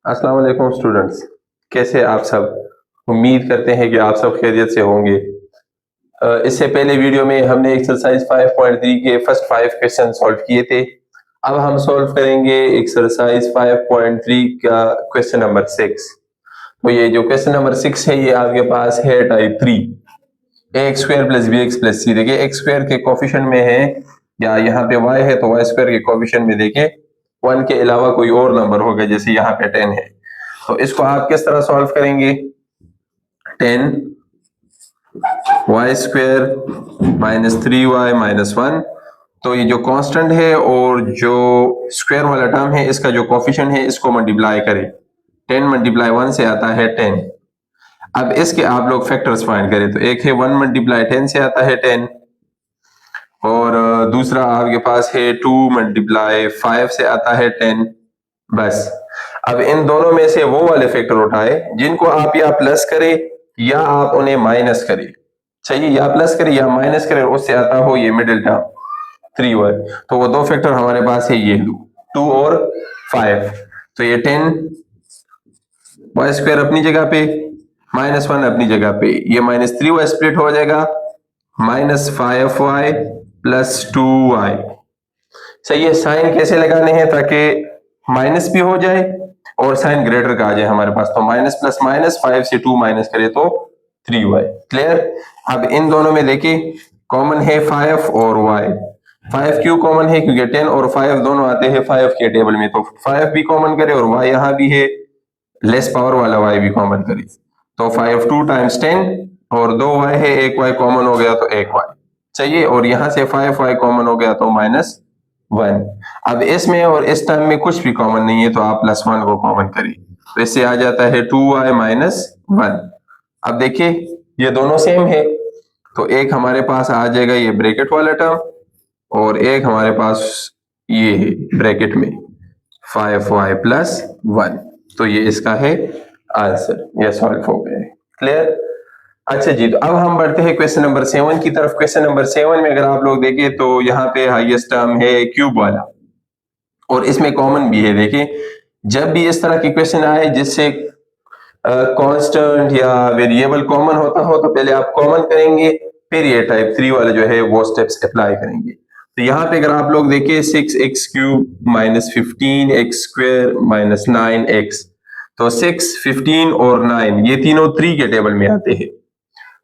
अस्सलाम वालेकुम स्टूडेंट्स। कैसे आप सब? उम्मीद करते हैं कि आप सब खैरियत से होंगे। इससे पहले वीडियो में हमने एक्सरसाइज 5.3 के फर्स्ट 5 क्वेश्चन सॉल्व किए थे। अब हम सॉल्व करेंगे एक्सरसाइज 5.3 का क्वेश्चन नंबर 6। तो ये जो क्वेश्चन नंबर 6 है ये आपके पास है type 3, a x square plus b x plus c. देखिए एक्स स्क्वायर के कोफिशिएंट में है या यहाँ पे वाई है तो वाई स्क्वायर के कोफिशिएंट में देखिए 1 के अलावा कोई और नंबर होगा, जैसे यहाँ पे 10 है। तो इसको आप किस तरह सॉल्व करेंगे? 10 Y square minus 3y minus 1। तो ये जो कांस्टेंट है और जो स्क्वायर वाला टर्म है इसका जो कोफिशिएंट है इसको मल्टीप्लाई करें। 10 मल्टीप्लाई 1 से आता है 10। अब इसके आप लोग फैक्टर्स फाइंड करें। तो एक है 1 मल्टीप्लाई 10 से आता है 10, और दूसरा आपके पास है 2 मल्टीप्लाई 5 से आता है 10। बस अब इन दोनों में से वो वाले फैक्टर उठाए जिनको आप या प्लस करें या आप उन्हें माइनस करें। चाहिए या प्लस करें या माइनस करें, उससे आता हो ये मिडिल टर्म 3y। तो वो दो फैक्टर हमारे पास है, ये 2 और 5। तो ये 10 वाई स्क्वायर अपनी जगह पे, माइनस 1 अपनी जगह पे, ये माइनस 3y स्प्लिट हो जाएगा माइनस 5y प्लस 2y। सही है। साइन कैसे लगाने हैं ताकि माइनस भी हो जाए और साइन ग्रेटर का आ जाए हमारे पास। तो माइनस प्लस माइनस, 5 से 2 माइनस करे तो 3y। क्लियर? अब इन दोनों में देखिए कॉमन है 5 और y। 5 क्यों कॉमन है? क्योंकि 10 और 5 दोनों आते हैं 5 के टेबल में। तो 5 भी कॉमन करे और y यहाँ भी है, लेस पावर वाला y भी कॉमन करे। तो 5 2 टाइम्स 10 और 2y है, एक y कॉमन हो गया तो एक y चाहिए, और यहां से 5y कॉमन हो गया तो माइनस 1। अब इसमें और इस टर्म में कुछ भी कॉमन नहीं है तो आप प्लस 1 को कॉमन करिए, तो इससे आ जाता है 2y माइनस 1। अब देखिए ये दोनों सेम है, तो एक हमारे पास आ जाएगा ये ब्रैकेट वाला टर्म, और एक हमारे पास ये है ब्रैकेट में 5y प्लस 1। तो ये इसका है आंसर, ये सॉल्व हो गया है। क्लियर? अच्छा जी, तो अब हम बढ़ते हैं क्वेश्चन नंबर 7 की तरफ। क्वेश्चन नंबर 7 में अगर आप लोग देखें तो यहाँ पे हाईएस्ट टर्म है क्यूब वाला, और इसमें कॉमन भी है। देखिए जब भी इस तरह की क्वेश्चन आए जिससे कांस्टेंट या वेरिएबल कॉमन होता हो तो पहले आप कॉमन करेंगे, फिर ये टाइप 3 वाले जो है वो स्टेप्स अप्लाई करेंगे। तो यहाँ पे अगर आप लोग देखें 6x cube minus 15x square minus 9x, तो 6 15 और 9 ये तीनों 3 के टेबल में आते हैं,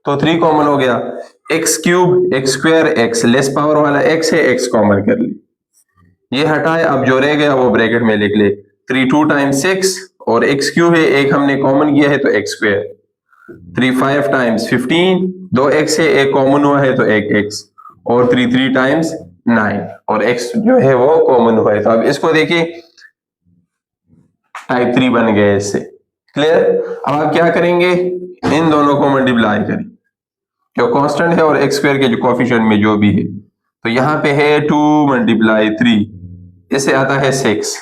तो 3 कॉमन हो गया। X cube x square x, less power वाला एक्स है, एक्स कॉमन कर ली, ये हटाए, अब जो रह गया वो ब्रैकेट में लिख ले। 3 2 टाइम्स 6 और एक्स क्यूब है, एक हमने कॉमन किया है तो एक्स स्क्वायर। 3 5 टाइम्स 15, दो एक्स है एक कॉमन हुआ है तो एक एक्स, और 3 3 टाइम्स 9 और एक्स जो है वो कॉमन हुआ है। तो अब इसको देखिए टाइप 3 बन गया इससे। क्लियर? अब आप क्या करेंगे, इन दोनों को मल्टीप्लाई करें, जो कांस्टेंट है और एक्स स्क्वायर के जो कोफिशिएंट में जो भी है। तो यहाँ पे है 2 मल्टीप्लाई 3, इससे आता है 6।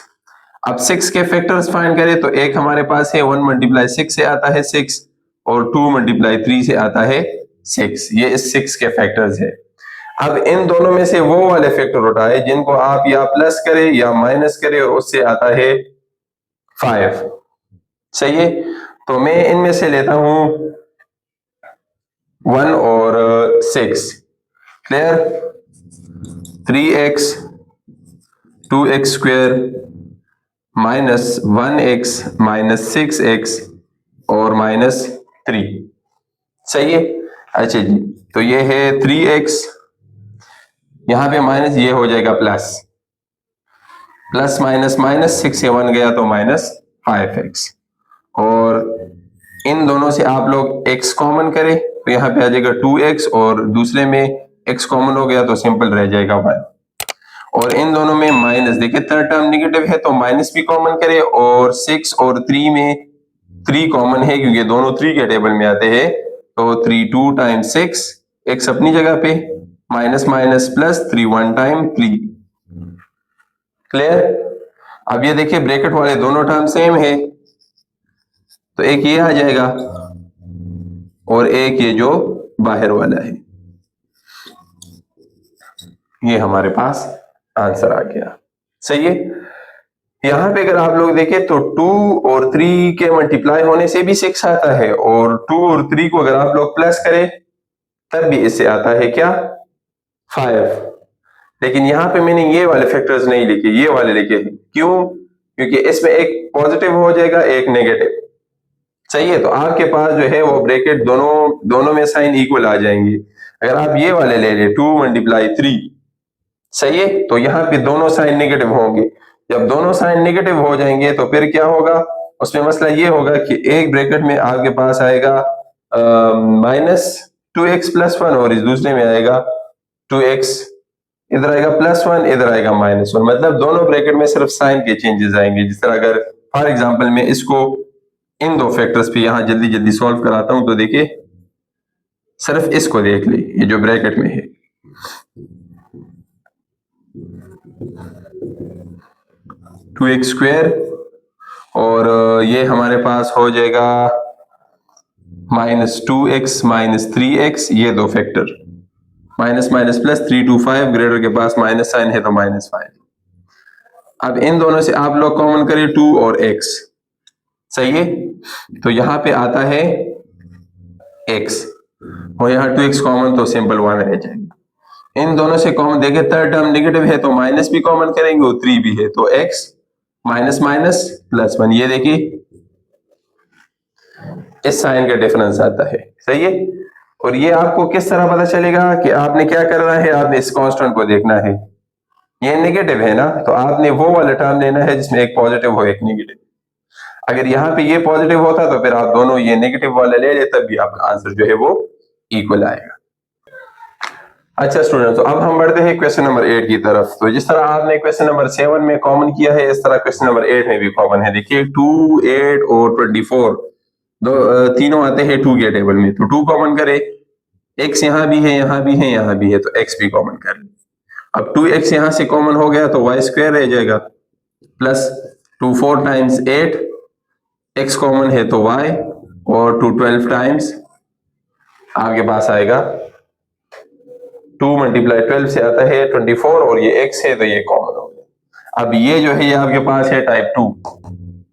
अब 6 के फैक्टर्स फाइंड करें तो एक हमारे पास है 1 मल्टीप्लाई 6 से आता है 6, और 2 मल्टीप्लाई 3 से आता है 6। ये इस 6 के फैक्टर्स है। अब इन दोनों में से वो वाले फैक्टर उठाए जिनको आप या प्लस करें या माइनस करें, और उससे आता है 5। सही है। तो मैं इनमें से लेता हूं 1 और 6। Clear? 3x 2x square minus 1x minus 6x और माइनस 3। सही है। अच्छा जी, तो ये है 3x, यहां पे माइनस, ये हो जाएगा प्लस, प्लस माइनस माइनस 6 से 1 गया तो माइनस 5x, और इन दोनों से आप लोग x कॉमन करें तो यहाँ पे आ जाएगा 2x, और दूसरे में x कॉमन हो गया तो सिंपल रह जाएगा 1, और इन दोनों में माइनस। देखिए थर्ड टर्म नेगेटिव है तो माइनस भी कॉमन करें, और 6 और 3 में 3 कॉमन है क्योंकि दोनों 3 के टेबल में आते हैं। तो 3 2 टाइम्स 6, x अपनी जगह पे, minus minus plus 3 1 time 3। Clear? अब ये देखिए ब्रैकेट वाले दोनों टर्म सेम है, तो एक ये आ जाएगा और एक ये जो बाहर वाला है, ये हमारे पास आंसर आ गया। सही है। यहाँ पे अगर आप लोग देखें तो 2 और 3 के मल्टीप्लाई होने से भी 6 आता है, और 2 और 3 को अगर आप लोग प्लस करें तब भी इससे आता है क्या, 5। लेकिन यहाँ पे मैंने ये वाले फैक्टर्स नहीं लिखे, ये वाले लिखे हैं। क्यों? क्योंकि इसमें एक पॉजिटिव हो जाएगा, एक नेगेटिव। सही है, तो आपके पास जो है वो ब्रैकेट दोनों में साइन इक्वल आ जाएंगे। अगर आप ये वाले ले लें 2 मल्टीप्लाई 3, सही है, तो यहाँ पे दोनों साइन नेगेटिव होंगे। जब दोनों साइन नेगेटिव हो जाएंगे तो फिर क्या होगा, उसमें मसला ये होगा कि एक ब्रैकेट में आपके पास आएगा -2x+1 और इस दूसरे में आएगा 2x, इधर आएगा +1, इधर आएगा -1। मतलब दोनों ब्रैकेट में सिर्फ साइन के चेंजेस आएंगे। जिस तरह अगर फॉर एग्जांपल मैं इसको इन दो फैक्टर्स पे यहां जल्दी जल्दी सॉल्व कराता हूं, तो देखिए सिर्फ इसको देख ले, ये जो ब्रैकेट में है, टू एक्स स्क्वेयर, और ये हमारे पास हो जाएगा -2x -3x, ये दो factor, minus minus plus 3 to 5, greater के पास माइनस साइन है तो -5। अब इन दोनों से आप लोग कॉमन करें 2 और x, सही है, तो यहां पे आता है x, और यहाँ 2x कॉमन तो सिंपल 1 रह जाएगा। इन दोनों से कॉमन देखे, थर्ड टर्म नेगेटिव है तो माइनस भी कॉमन करेंगे और 3 भी है, तो x माइनस माइनस +1, ये देखिए इस साइन का डिफरेंस आता है। सही है, और ये आपको किस तरह पता चलेगा कि आपने क्या करना है, आपने इस कांस्टेंट को देखना है। ये नेगेटिव है ना, तो आपने वो वाला टर्म लेना है जिसमें एक पॉजिटिव हो एक नेगेटिव। अगर यहाँ पे ये पॉजिटिव होता तो फिर आप दोनों ये नेगेटिव वाले ले लेते, तब भी आपका आंसर जो है वो इक्वल आएगा। अच्छा स्टूडेंट, तो अब हम बढ़ते हैं क्वेश्चन नंबर 8 की तरफ। तो जिस तरह आपने क्वेश्चन नंबर 7 में कॉमन किया है, इस तरह क्वेश्चन नंबर 8 में भी कॉमन है। देखिए 2, 8 और 24 तीनों आते हैं 2 के टेबल में, तो 2 कॉमन करे, x यहाँ भी है, यहाँ भी है, यहाँ भी है, तो x भी कॉमन कर ले। अब 2x यहाँ से कॉमन हो गया तो y स्क्वायर रह जाएगा, प्लस 2 4 टाइम्स 8, x कॉमन है तो y, और 2 12 टाइम्स आपके पास आएगा 2 मल्टीप्लाई 12 से आता है 24, और ये x है तो ये कॉमन हो गया। अब ये जो है ये आपके पास है टाइप 2,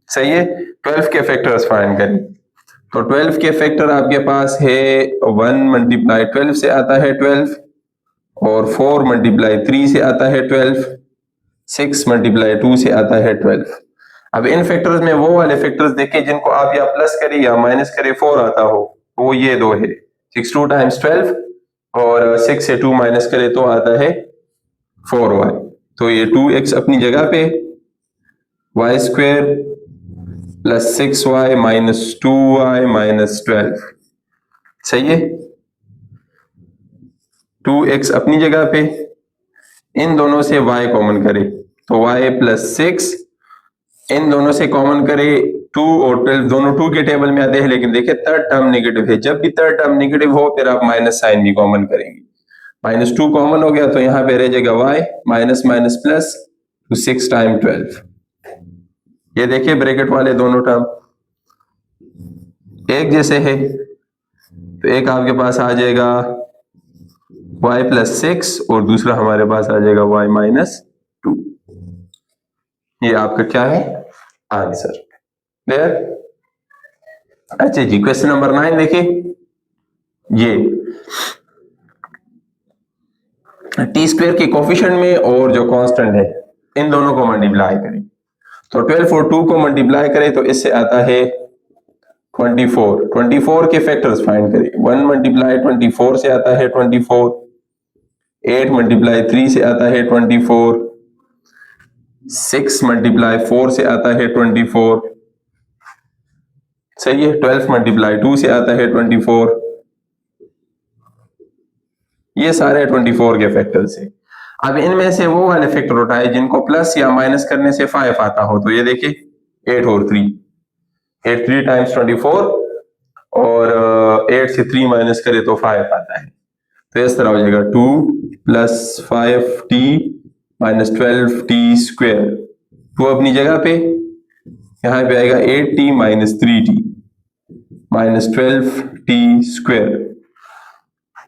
सही है। 12 के फैक्टर्स फाइंड करें, तो 12 के फैक्टर आपके पास है 1 मल्टीप्लाई 12 से आता है 12, और 4 मल्टीप्लाई 3 से आता है 12, 6 मल्टीप्लाई 2 से आता है 12। अब इन फैक्टर्स में वो वाले फैक्टर्स देखें जिनको आप या प्लस करें या माइनस करें 4 आता हो, वो ये दो है, 6 2 टाइम्स 12, और 6 से 2 माइनस करें तो आता है 4y। तो ये 2x अपनी जगह पे, y square plus 6y minus 2y minus 12, सही है। 2x अपनी जगह पे, इन दोनों से y कॉमन करे तो y प्लस 6, इन दोनों से कॉमन करे 2 और 12, दोनों 2 के टेबल में आते हैं, लेकिन देखिए थर्ड टर्म नेगेटिव है। जब भी थर्ड टर्म नेगेटिव हो फिर आप माइनस साइन भी कॉमन करेंगे, -2 कॉमन हो गया तो यहाँ पे रह जाएगा y, माइनस माइनस प्लस, तो 6 टाइम 12। ये देखिए ब्रैकेट वाले दोनों टर्म एक जैसे है, तो एक आपके पास आ जाएगा y प्लस 6, और दूसरा हमारे पास आ जाएगा y माइनस 2। ये आपका क्या है, आंसर। क्लियर? अच्छा जी, क्वेश्चन नंबर 9 देखिए, ये टी स्क्वायर के कोफिशिएंट में और जो कांस्टेंट है इन दोनों को मल्टीप्लाई करें, तो 12 और 2 को मल्टीप्लाई करें तो इससे आता है 24। 24 के फैक्टर्स फाइंड करें, 1 मल्टीप्लाई 24 से आता है 24, 8 मल्टीप्लाई 3 से आता है 24, 6 मल्टीप्लाई 4 से आता है 24, सही है। 12 मल्टीप्लाई 2 से आता है 24, ये सारे 24 के फैक्टर्स है। अब इनमें से वो वाले फैक्टर उठाए जिनको प्लस या माइनस करने से 5 आता हो, तो ये देखिए 8 और 3, 8 3 टाइम्स 24, और 8 से 3 माइनस करे तो 5 आता है, तो इस तरह हो जाएगा 2 + 5t माइनस 12t स्क्वायर। 2 अपनी जगह पे, यहाँ पे आएगा 8t minus 3t minus 12t square,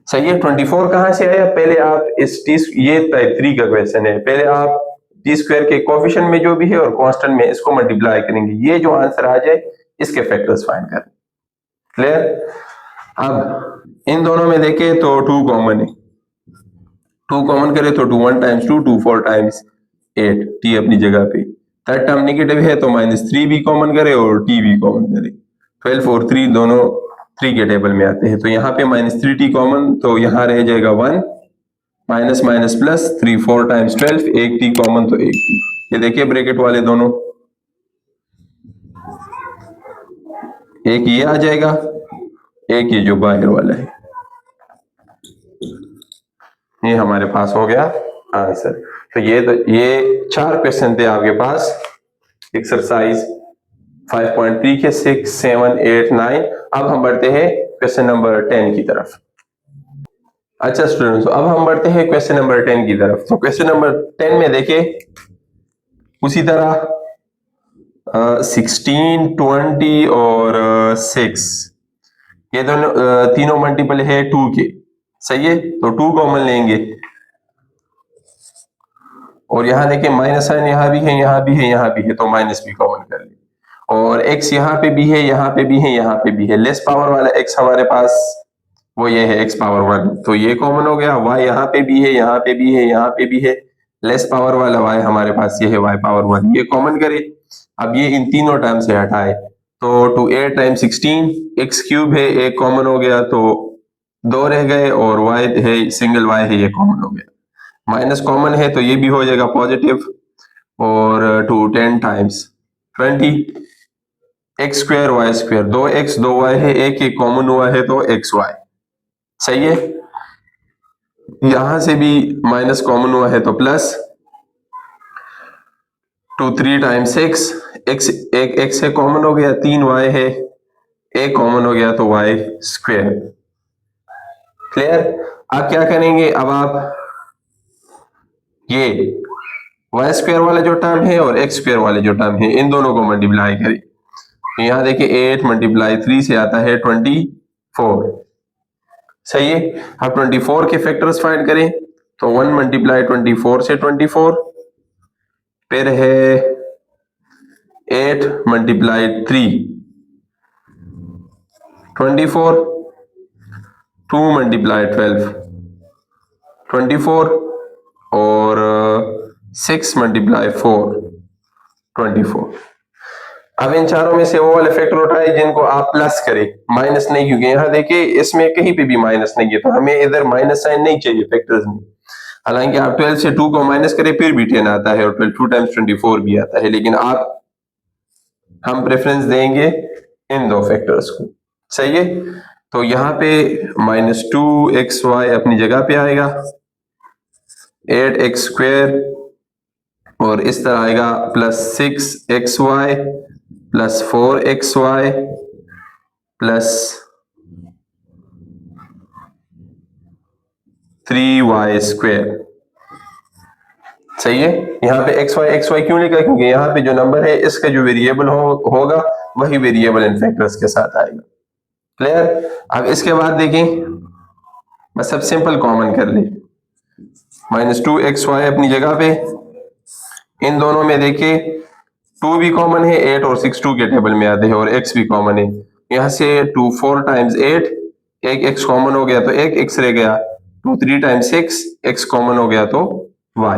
सही है। 24 कहां से आया, पहले आप इस टी, ये टाइप 3 का क्वेश्चन है, पहले आप टी स्क्वायर के कोफिशिएंट में जो भी है और कांस्टेंट में इसको मल्टीप्लाई करेंगे, ये जो आंसर आ जाए इसके फैक्टर्स फाइंड करें। क्लियर? अब इन दोनों में देखें तो 2 कॉमन है, 2 कॉमन करें तो 2 1 टाइम्स 2 2 4 टाइम्स 8, टी अपनी जगह पे। थर्ड टर्म नेगेटिव है तो -3 भी कॉमन करे और टी भी कॉमन करे। 12 और 3 दोनों 3 के टेबल में आते हैं, तो यहाँ पे -3t कॉमन, तो यहाँ रह जाएगा 1 minus minus plus 3 4 times 12, 1 T common तो 1 टी। ये देखिए ब्रैकेट वाले दोनों, एक ये आ जाएगा, एक ये जो बाहर वाला है, ये हमारे पास हो गया आंसर। तो ये 4 क्वेश्चन थे आपके पास एक्सरसाइज 5.3 के 6 7 8 9। अब हम बढ़ते हैं क्वेश्चन नंबर 10 की तरफ। अच्छा स्टूडेंट्स, अब हम बढ़ते हैं क्वेश्चन नंबर 10 की तरफ। तो क्वेश्चन नंबर 10 में देखिए उसी तरह 16 20 और 6, ये दोनों तीनों मल्टीपल है 2 के, सही है, तो 2 कॉमन लेंगे और यहाँ देखिए माइनस साइन यहाँ भी है, यहाँ भी है, यहाँ भी है, तो माइनस भी कॉमन कर ले। और x यहाँ पे भी है, यहाँ पे भी है, यहाँ पे भी है। लेस पावर वाला x हमारे पास वो ये है x पावर 1, तो ये कॉमन हो गया। y यहाँ पे भी है, यहाँ पे भी है, यहाँ पे भी है। लेस पावर वाला y हमारे पास ये है y पावर 1, ये कॉमन करे। अब ये इन तीनों टर्म से हटाए तो 2 8 टाइम्स 16, x क्यूब है, एक कॉमन हो गया तो 2 रह गए, और y है सिंगल y है, ये कॉमन हो गया। माइनस कॉमन है तो ये भी हो जाएगा पॉजिटिव, और 2 10 times 20, X square Y square, 2x 2y है, एक एक कॉमन हुआ है तो xy, सही है। यहां से भी माइनस कॉमन हुआ है तो प्लस 2 3 टाइम्स x, एक x है कॉमन हो गया, 3y है, एक कॉमन हो गया तो y स्क्वायर। क्लियर? अब क्या करेंगे, अब आप ये वाई स्क्वायर वाला जो टर्म है और एक्स स्क्वायर वाले जो टर्म है इन दोनों को मल्टीप्लाई करें। तो यहाँ देखिए 8 मल्टीप्लाई 3 से आता है 24, सही है। अब 24 के फैक्टर्स फाइंड करें तो 1 मल्टीप्लाई 24 से 24, फिर है 8 मल्टीप्लाई 3 24, 2 मल्टीप्लाई 12 24, और 6 मल्टीप्लाई 4 24। अब इन चारों में से वो वाले फैक्टर उठाए जिनको आप प्लस करें, माइनस नहीं, क्योंकि यहाँ देखिए इसमें कहीं पे भी माइनस नहीं है, तो हमें इधर माइनस साइन नहीं चाहिए फैक्टर्स में। हालांकि आप 12 से 2 को माइनस करें फिर भी 10 आता है, और 2 टाइम्स 24 भी आता है, लेकिन हम प्रेफरेंस देंगे इन दो फैक्टर्स को, सही है। तो यहाँ पे -2xy अपनी जगह पे आएगा, 8x स्क्वायर, और इस तरह आएगा +6xy plus 4xy plus 3y square, सही है। यहाँ पे xy क्यों लिखा, क्योंकि यहाँ पे जो नंबर है इसका जो वेरिएबल होगा वही वेरिएबल इन फैक्टर्स के साथ आएगा। क्लियर? अब इसके बाद देखें, बस सब सिंपल कॉमन कर ले, -2xy अपनी जगह पे, इन दोनों में देखिए 2 भी कॉमन है, 8 और 6 2 के टेबल में आते हैं, और x भी कॉमन है। यहाँ से 2 4 टाइम्स 8, एक x कॉमन हो गया तो एक x रह गया, 2 3 टाइम्स 6, x कॉमन हो गया तो y।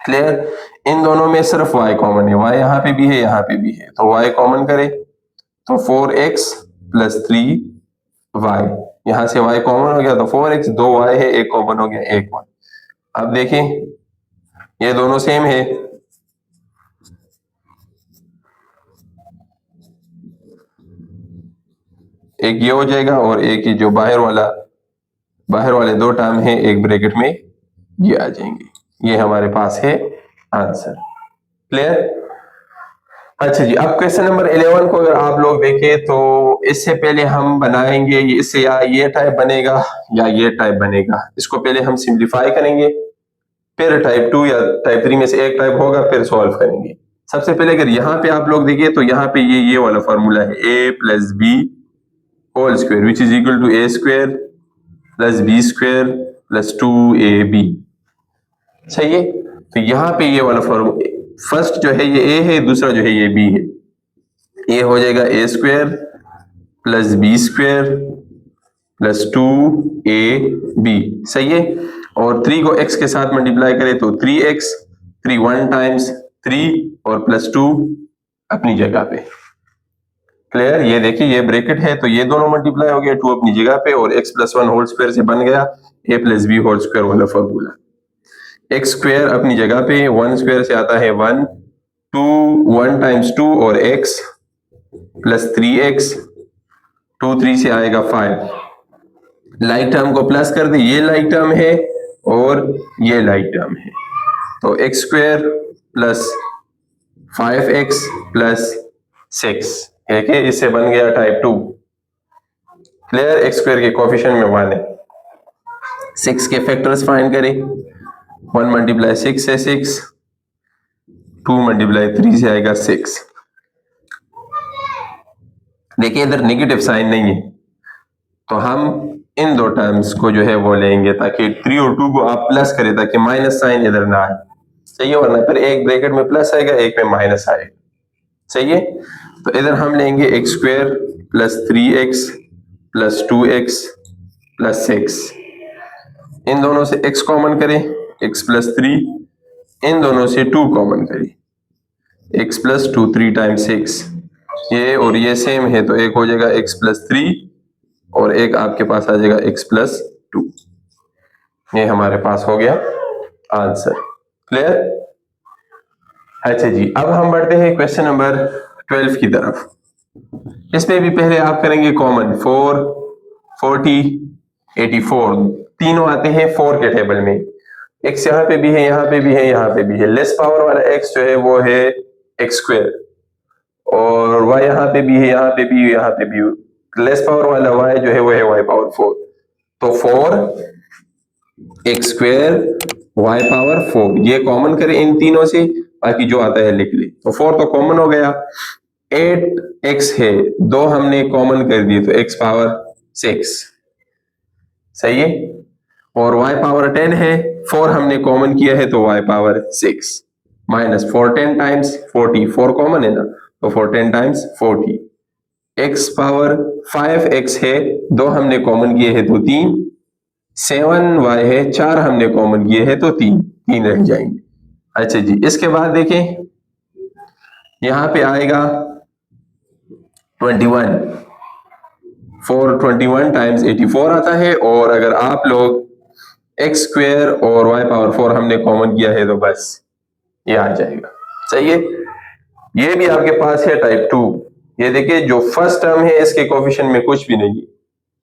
क्लियर? इन दोनों में सिर्फ y कॉमन है, y यहाँ पे भी है, यहाँ पे भी है, तो y कॉमन करे तो 4x प्लस 3y, यहाँ से y कॉमन हो गया तो 4x, 2y है, एक कॉमन हो गया, एक y। अब देखें ये दोनों सेम है, एक ये हो जाएगा और एक ये जो बाहर वाले दो टर्म है एक ब्रैकेट में ये आ जाएंगे, ये हमारे पास है आंसर। क्लियर? अच्छा जी, अब क्वेश्चन नंबर 11 को अगर आप लोग देखें तो इससे पहले हम बनाएंगे इससे या ये टाइप बनेगा या ये टाइप बनेगा, इसको पहले हम सिंप्लीफाई करेंगे, फिर टाइप 2 या टाइप 3 में से एक टाइप होगा, फिर सॉल्व करेंगे। सबसे पहले अगर यहाँ पे आप लोग देखिए तो यहाँ पे ये वाला फॉर्मूला है a plus B whole square which is equal to a square plus b square plus 2ab, सही है। तो यहाँ पे ये वाला फॉर्म, फर्स्ट जो है ये ए है, दूसरा जो है ये बी है। ये हो जाएगा a square plus b square plus 2ab, सही है। और 3 को x के साथ मल्टीप्लाई करें तो 3x, 3 1 टाइम्स 3 और प्लस 2 अपनी जगह पे। क्लियर? ये देखिए ये ब्रैकेट है तो ये दोनों मल्टीप्लाई हो गया, 2 अपनी जगह पे और x प्लस 1 होल स्क्वायर से बन गया a plus B whole square वाला फॉर्मूला। x स्क्वायर अपनी जगह पे, 1 स्क्वायर से आता है 1, 2 1 टाइम्स 2 और x प्लस 3x, 2 3 से आएगा 5। लाइक टर्म को प्लस कर दे, ये लाइक टर्म है और ये लाइक टर्म है, तो x square plus 5x plus 6, ठीक है, इससे बन गया टाइप 2। क्लियर? एक्स स्क्वायर के कोफिशिएंट में 1 है। 6 के फैक्टर्स फाइंड करें, 1 मल्टीप्लाई 6 है 6, 2 मल्टीप्लाई 3 से आएगा 6। देखिए इधर नेगेटिव साइन नहीं है तो हम इन दो टर्म्स को जो है वो लेंगे ताकि 3 और 2 को आप प्लस करें ताकि माइनस साइन इधर ना आए, सही है, वरना फिर एक ब्रैकेट में प्लस आएगा एक में माइनस आएगा, सही है। तो इधर हम लेंगे x square plus 3x plus 2x plus 6, इन दोनों से x कॉमन करें, x प्लस 3, इन दोनों से 2 कॉमन करें, x प्लस 2 3 टाइम्स 6, ये और ये सेम है तो एक हो जाएगा x प्लस 3 और एक आपके पास आ जाएगा x प्लस 2। ये हमारे पास हो गया आंसर। क्लियर? अच्छा जी, अब हम बढ़ते हैं क्वेश्चन नंबर 12 की तरफ। इसमें भी पहले आप करेंगे कॉमन 4 40 84, तीनों आते हैं 4 के टेबल में। x यहाँ पे भी है, यहाँ पे भी है, यहाँ पे भी है। लेस पावर वाला x जो है वो है एक्स स्क्वायर और y यहाँ पे भी है, यहाँ पे भी, यहाँ पे भी। लेस पावर वाला y जो है वो है y पावर 4, तो 4 एक्स स्क्वायर y पावर 4, ये कॉमन करें इन तीनों से, बाकी जो आता है लिख ले। तो 4 तो कॉमन हो गया, 8x है, 2 हमने कॉमन कर दिए तो x पावर 6, सही है। और y पावर 10 है, 4 हमने कॉमन किया है तो y power 6 minus 4 10 times 40, 4 common है ना तो 4 10 टाइम्स 40। x पावर 5x है, 2 हमने कॉमन किए हैं तो 3, 7y है, 4 हमने कॉमन किए हैं तो 3 रह जाएंगे। अच्छा जी, इसके बाद देखें यहां पे आएगा 21, 4 21 टाइम्स 84 आता है, और अगर आप लोग एक्स स्क्वायर और y पावर 4 हमने कॉमन किया है तो बस ये आ जाएगा, सही है। ये भी आपके पास है टाइप 2। ये देखिए जो फर्स्ट टर्म है इसके कोफिशिएंट में कुछ भी नहीं है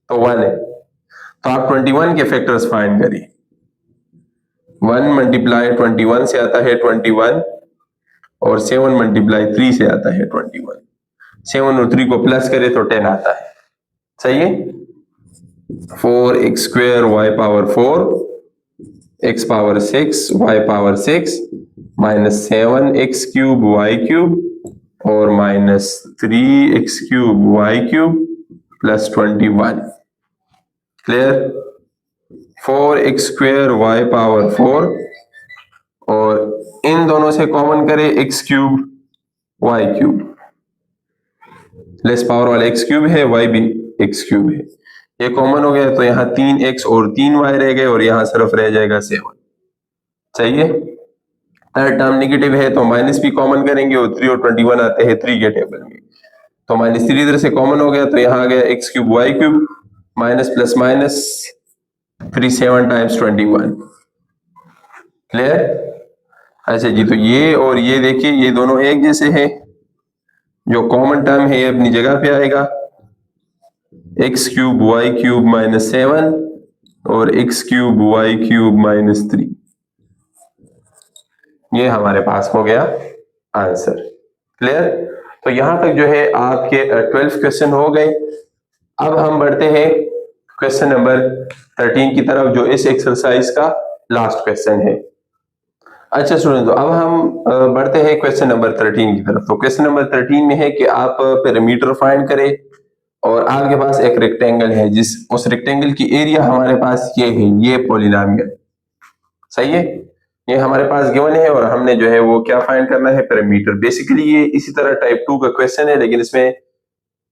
तो 1 है, तो आप 21 के फैक्टर्स फाइंड करिए। 1 मल्टीप्लाई 21 से आता है 21 और 7 मल्टीप्लाई 3 से आता है 21। 7 और 3 को प्लस करें तो 10 आता है, सही है। 4 x square y power 4 x power 6 y power 6 minus 7 x cube y cube और minus 3 x cube y cube plus 21। Clear? 4 x square y power 4 और इन दोनों से कॉमन करें x cube y cube, less power वाला x cube है, y भी x cube है, ये कॉमन हो गया तो यहाँ 3x और 3y रह गए और यहाँ सिर्फ रह जाएगा 7, सही है। थर्ड टर्म नेगेटिव है तो माइनस भी कॉमन करेंगे और 3 और 21 आते हैं 3 के टेबल में, तो माइनस 3 इधर से कॉमन हो गया तो यहाँ आ गया x cube y cube minus plus minus 3 7 times 21। Clear? अच्छा जी, तो ये और ये देखिए ये दोनों एक जैसे हैं, जो कॉमन टर्म है ये अपनी जगह पे आएगा, x cube y cube minus 7 और x cube y cube minus 3, ये हमारे पास हो गया आंसर। क्लियर? तो यहां तक जो है आपके 12 क्वेश्चन हो गए। अब हम बढ़ते हैं क्वेश्चन नंबर 13 की तरफ, जो इस एक्सरसाइज का लास्ट क्वेश्चन है। अच्छा स्टूडेंट, तो अब हम बढ़ते हैं क्वेश्चन नंबर 13 की तरफ। तो क्वेश्चन नंबर 13 में है कि आप पैरामीटर फाइंड करें और आपके पास एक रेक्टेंगल है, उस रेक्टेंगल की एरिया हमारे पास ये है, ये पॉलिनोमियल, सही है। ये हमारे पास गिवन है और हमने जो है वो क्या फाइंड करना है, पैरामीटर। बेसिकली ये इसी तरह टाइप 2 का क्वेश्चन है, लेकिन इसमें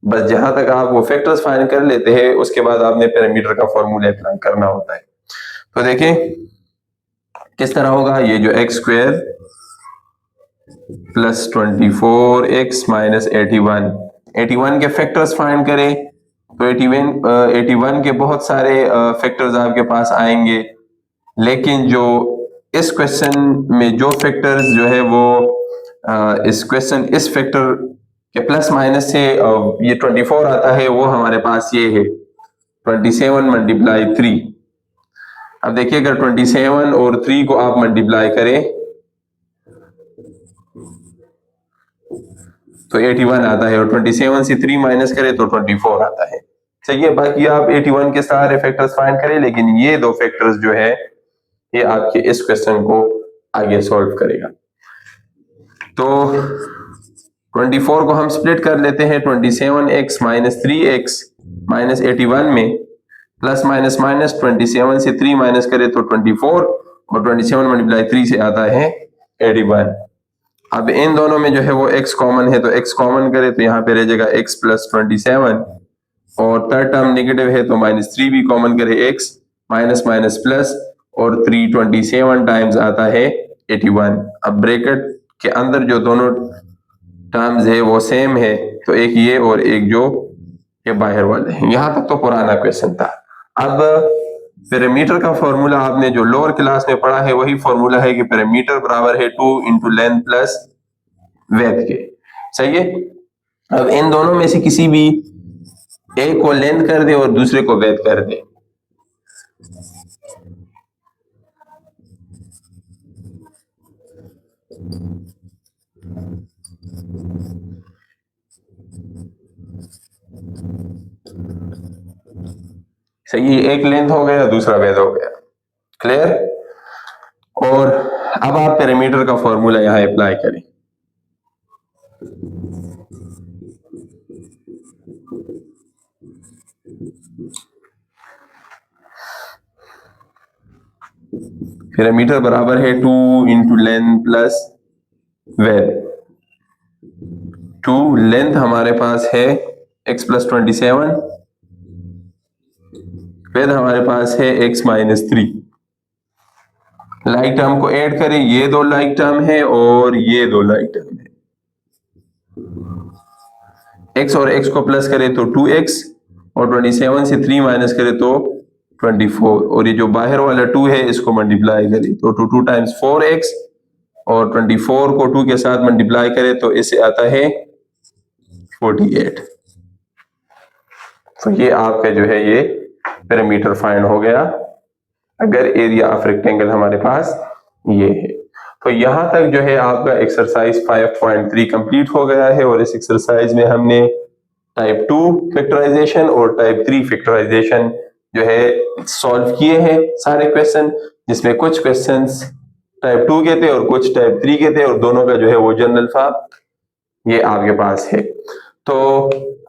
बस जहां तक आप वो फैक्टर्स फाइंड कर लेते हैं उसके बाद आपने पैरामीटर का फॉर्मूला अप्लाई करना होता है। तो देखें किस तरह होगा, ये जो x square plus 24x minus 81 के फैक्टर्स फाइंड करें तो 81 के बहुत सारे फैक्टर्स आपके पास आएंगे, लेकिन जो इस क्वेश्चन में जो फैक्टर्स जो है वो इस फैक्टर के प्लस माइनस से ये 24 आता है, वो हमारे पास ये है 27 मल्टीप्लाई 3। अब देखिए अगर 27 और 3 को आप मल्टीप्लाई करें तो 81 आता है, और 27 से 3 माइनस करें तो 24 आता है। चलिए बाकी आप 81 के सारे फैक्टर्स फाइंड करें, लेकिन ये दो फैक्टर्स जो है ये आपके इस क्वेश्चन को आगे सॉल्व करेगा। तो 24 को हम स्प्लिट कर लेते हैं 27x माइनस 3x माइनस 81 में, प्लस माइनस माइनस 27 से 3 माइनस करें तो 24, और 27 मल्टीप्लाई 3 से आता है 81। अब इन दोनों में जो है वो x कॉमन है, तो x कॉमन करें तो यहाँ पे रह जाएगा x प्लस 27, और थर्ड टर्म नेगेटिव है तो माइनस 3 भी कॉमन करे, x माइनस माइनस प्लस, और 327 टाइम्स आता है 81। अब ब्रैकेट के अंदर जो दोनों टर्म्स है वो सेम है, तो एक ये और एक जो ये बाहर वाले हैं। यहां तक तो पुराना क्वेश्चन था। अब पैरामीटर का फॉर्मूला आपने जो लोअर क्लास में पढ़ा है वही फॉर्मूला है कि पैरामीटर बराबर है 2 इंटू लेंथ प्लस वेथ के। सही है। अब इन दोनों में से किसी भी एक को लेंथ कर दे और दूसरे को वेथ कर दे। सही, एक लेंथ हो गया दूसरा वेथ हो गया। क्लियर। और अब आप पैरामीटर का फॉर्मूला यहां अप्लाई करें। पैरामीटर बराबर है 2 into length plus width. 2 length हमारे पास है x प्लस 27, वेथ हमारे पास है x माइनस 3। लाइक टर्म को ऐड करें, ये दो लाइक टर्म है और ये दो लाइक टर्म है। x और x को प्लस करें तो 2x, और 27 से 3 माइनस करें तो 24, और ये जो बाहर वाला 2 है इसको मल्टीप्लाई करें तो 2 टाइम्स 4x, और 24 को 2 के साथ मल्टीप्लाई करें तो इससे आता है 48। तो ये आपका जो है ये पैरामीटर फाइंड हो गया अगर एरिया ऑफ रेक्टेंगल हमारे पास ये है। तो यहां तक जो है आपका एक्सरसाइज 5.3 कंप्लीट हो गया है, और इस एक्सरसाइज में हमने टाइप 2 फैक्टराइजेशन और टाइप 3 फैक्टराइजेशन जो है सॉल्व किए हैं सारे क्वेश्चन, जिसमें कुछ क्वेश्चंस टाइप 2 के थे और कुछ टाइप 3 के थे, और दोनों का जो है वो जनरल था ये आपके पास है। तो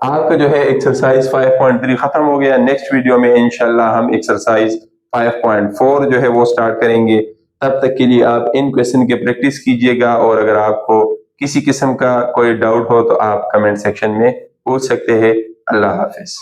आपका जो है एक्सरसाइज 5.3 खत्म हो गया। नेक्स्ट वीडियो में इंशाल्लाह हम एक्सरसाइज 5.4 जो है वो स्टार्ट करेंगे। तब तक के लिए आप इन क्वेश्चन की प्रैक्टिस कीजिएगा, और अगर आपको किसी किस्म का कोई डाउट हो तो आप कमेंट सेक्शन में पूछ सकते हैं। अल्लाह हाफिज।